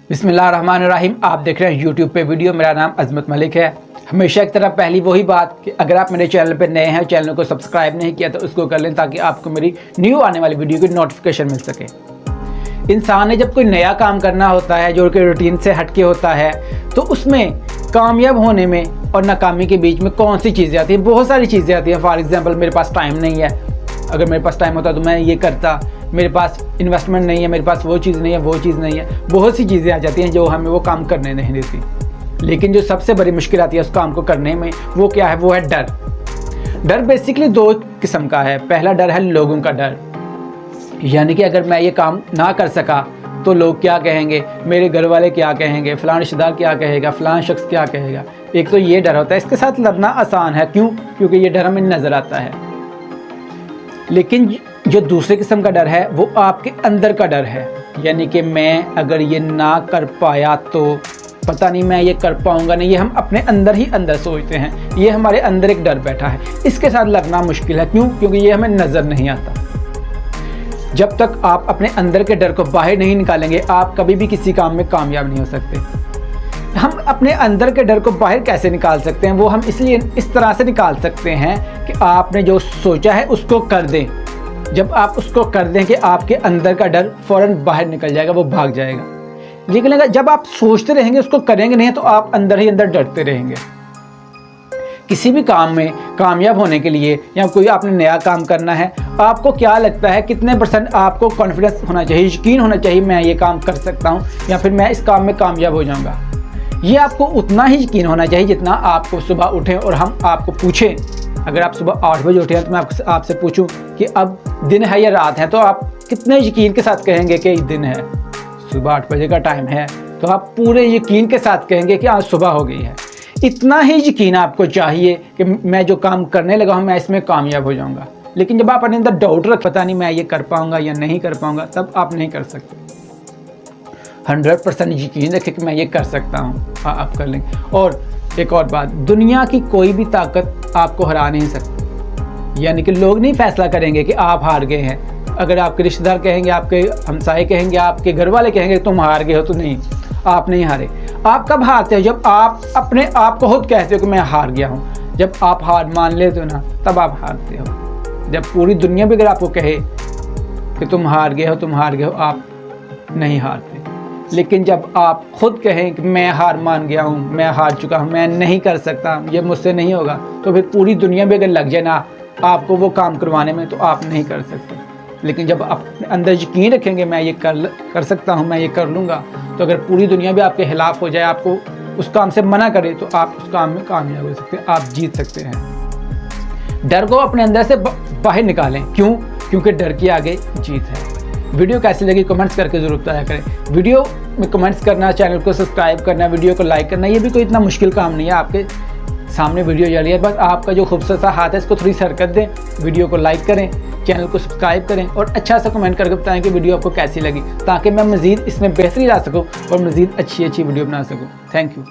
बिस्मिल्लाहिर्रहमानिर्रहीम। आप देख रहे हैं यूट्यूब पे वीडियो। मेरा नाम अजमत मलिक है। हमेशा की तरह पहली वही बात कि अगर आप मेरे चैनल पे नए हैं, चैनल को सब्सक्राइब नहीं किया तो उसको कर लें ताकि आपको मेरी न्यू आने वाली वीडियो की नोटिफिकेशन मिल सके। इंसान ने जब कोई नया काम करना होता है जो कि रूटीन से हटके होता है, तो उसमें कामयाब होने में और नाकामी के बीच में कौन सी चीज़ें आती हैं? बहुत सारी चीज़ें आती हैं। फॉर एग्जांपल, मेरे पास टाइम नहीं है। अगर मेरे पास टाइम होता तो मैं ये करता। मेरे पास इन्वेस्टमेंट नहीं है, मेरे पास वो चीज़ नहीं है, वो चीज़ नहीं है। बहुत सी चीज़ें आ जाती हैं जो हमें वो काम करने नहीं देती। लेकिन जो सबसे बड़ी मुश्किल आती है उस काम को करने में, वो क्या है? वो है डर। डर बेसिकली दो किस्म का है। पहला डर है लोगों का डर, यानी कि अगर मैं ये काम ना कर सका तो लोग क्या कहेंगे, मेरे घर वाले क्या कहेंगे, फ़लाँ रिश्तेदार क्या कहेगा, फ़लाँ शख्स क्या कहेगा। एक तो ये डर होता है। इसके साथ लड़ना आसान है। क्यों? क्योंकि ये डर हमें नज़र आता है। लेकिन जो दूसरे किस्म का डर है वो आपके अंदर का डर है, यानी कि मैं अगर ये ना कर पाया तो पता नहीं मैं ये कर पाऊंगा नहीं। ये हम अपने अंदर ही अंदर सोचते हैं। ये हमारे अंदर एक डर बैठा है। इसके साथ लड़ना मुश्किल है। क्यों? क्योंकि ये हमें नज़र नहीं आता। जब तक आप अपने अंदर के डर को बाहर नहीं निकालेंगे, आप कभी भी किसी काम में कामयाब नहीं हो सकते। हम अपने अंदर के डर को बाहर कैसे निकाल सकते हैं? वो हम इसलिए इस तरह से निकाल सकते हैं कि आपने जो सोचा है उसको कर दें। जब आप उसको कर दें कि आपके अंदर का डर फ़ौरन बाहर निकल जाएगा, वो भाग जाएगा। लेकिन अगर जब आप सोचते रहेंगे, उसको करेंगे नहीं, तो आप अंदर ही अंदर डरते रहेंगे। किसी भी काम में कामयाब होने के लिए या कोई आपने नया काम करना है, आपको क्या लगता है कितने % आपको कॉन्फिडेंस होना चाहिए, यकीन होना चाहिए मैं ये काम कर सकता हूँ या फिर मैं इस काम में कामयाब हो जाऊँगा? ये आपको उतना ही यकीन होना चाहिए जितना आपको सुबह उठें और हम आपको पूछें। अगर आप सुबह 8 बजे उठे हैं तो मैं आपसे पूछूं कि अब दिन है या रात है, तो आप कितने यकीन के साथ कहेंगे कि दिन है? सुबह 8 बजे का टाइम है तो आप पूरे यकीन के साथ कहेंगे कि आज सुबह हो गई है। इतना ही यकीन आपको चाहिए कि मैं जो काम करने लगा हूँ मैं इसमें कामयाब हो जाऊँगा। लेकिन जब आप अपने अंदर डाउट रख, पता नहीं मैं ये कर पाऊँगा या नहीं कर पाऊँगा, तब आप नहीं कर सकते। 100% यकीन रखें कि मैं ये कर सकता हूँ, हाँ आप कर लेंगे। और एक और बात, दुनिया की कोई भी ताकत आपको हरा नहीं सकती। यानी कि लोग नहीं फैसला करेंगे कि आप हार गए हैं। अगर आपके रिश्तेदार कहेंगे, आपके हमसाये कहेंगे, आपके घर वाले कहेंगे तुम हार गए हो, तो नहीं, आप नहीं हारे। आप कब हारते हो? जब आप अपने आप को खुद कहते हो कि मैं हार गया हूँ। जब आप हार मान लेते हो ना, तब आप हारते हो। जब पूरी दुनिया भी अगर आपको कहे कि तुम हार गए हो, तुम हार गए हो, आप नहीं हारते। लेकिन जब आप खुद कहें कि मैं हार मान गया हूँ, मैं हार चुका हूँ, मैं नहीं कर सकता, ये मुझसे नहीं होगा, तो फिर पूरी दुनिया भी अगर लग जाए ना आपको वो काम करवाने में, तो आप नहीं कर सकते। लेकिन जब आप अंदर यकीन रखेंगे मैं ये कर सकता हूँ, मैं ये कर लूँगा, तो अगर पूरी दुनिया भी आपके खिलाफ हो जाए, आपको उस काम से मना करे, तो आप उस काम में कामयाब हो सकते हैं, आप जीत सकते हैं। डर को अपने अंदर से बाहर निकालें। क्यों? क्योंकि डर के आगे जीत है। वीडियो कैसी लगी कमेंट्स करके ज़रूर बताया करें। वीडियो में कमेंट्स करना, चैनल को सब्सक्राइब करना, वीडियो को लाइक करना, ये भी कोई इतना मुश्किल काम नहीं है। आपके सामने वीडियो जा रही है, बस आपका जो खूबसूरत सा हाथ है इसको थोड़ी सी हरकत दें, वीडियो को लाइक करें, चैनल को सब्सक्राइब करें और अच्छा सा कमेंट करके बताएं कि वीडियो आपको कैसी लगी, ताकि मैं मज़ीद इसमें बेहतरी ला सकूँ और मज़ीद अच्छी वीडियो बना सकूँ। Thank you.